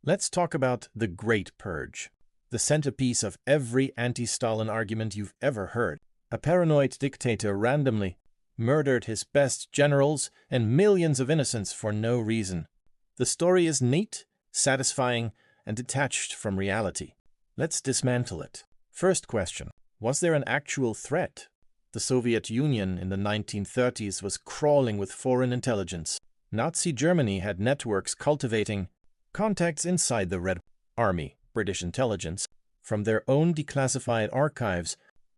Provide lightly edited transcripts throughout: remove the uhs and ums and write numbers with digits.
Let's talk about the Great Purge, the centerpiece of every anti-Stalin argument you've ever heard. A paranoid dictator randomly murdered his best generals and millions of innocents for no reason. The story is neat, satisfying, and detached from reality. Let's dismantle it. First question: was there an actual threat? The Soviet Union in the 1930s was crawling with foreign intelligence. Nazi Germany had networks cultivating contacts inside the Red Army. British intelligence, from their own declassified archives,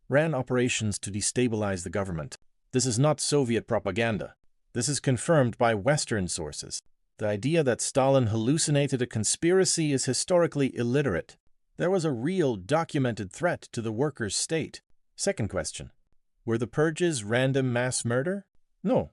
ran operations to destabilize the government. This is not Soviet propaganda. This is confirmed by Western sources. The idea that Stalin hallucinated a conspiracy is historically illiterate. There was a real documented threat to the workers' state. Second question: were the purges random mass murder? No.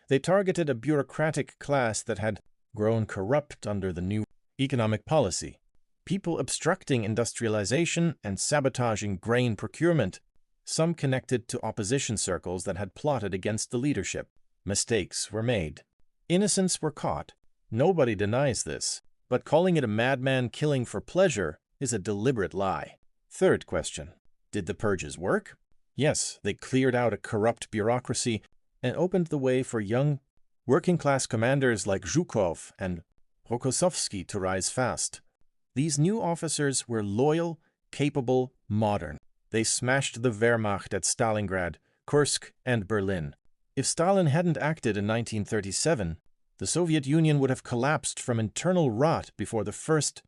They targeted a bureaucratic class that had grown corrupt under the new economic policy. People obstructing industrialization and sabotaging grain procurement, some connected to opposition circles that had plotted against the leadership. Mistakes were made. Innocents were caught. Nobody denies this, but calling it a madman killing for pleasure is a deliberate lie. Third question: did the purges work? Yes, they cleared out a corrupt bureaucracy and opened the way for young, working-class commanders like Zhukov and Rokossovsky to rise fast. These new officers were loyal, capable, modern. They smashed the Wehrmacht at Stalingrad, Kursk, and Berlin. If Stalin hadn't acted in 1937, the Soviet Union would have collapsed from internal rot before the first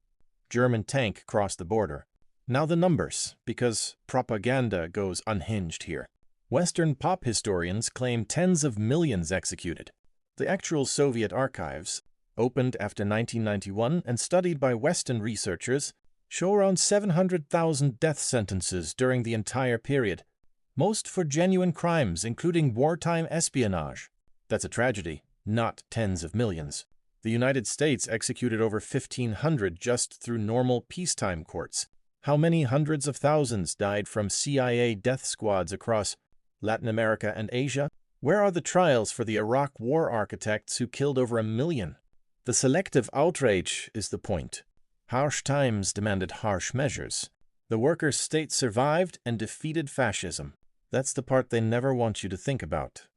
German tank crossed the border. Now the numbers, because propaganda goes unhinged here. Western pop historians claim tens of millions executed. The actual Soviet archives, opened after 1991 and studied by Western researchers, show around 700,000 death sentences during the entire period, most for genuine crimes, including wartime espionage. That's a tragedy, not tens of millions. The United States executed over 1,500 just through normal peacetime courts. How many hundreds of thousands died from CIA death squads across Latin America and Asia? Where are the trials for the Iraq war architects who killed over 1 million? The selective outrage is the point. Harsh times demanded harsh measures. The workers' state survived and defeated fascism. That's the part they never want you to think about.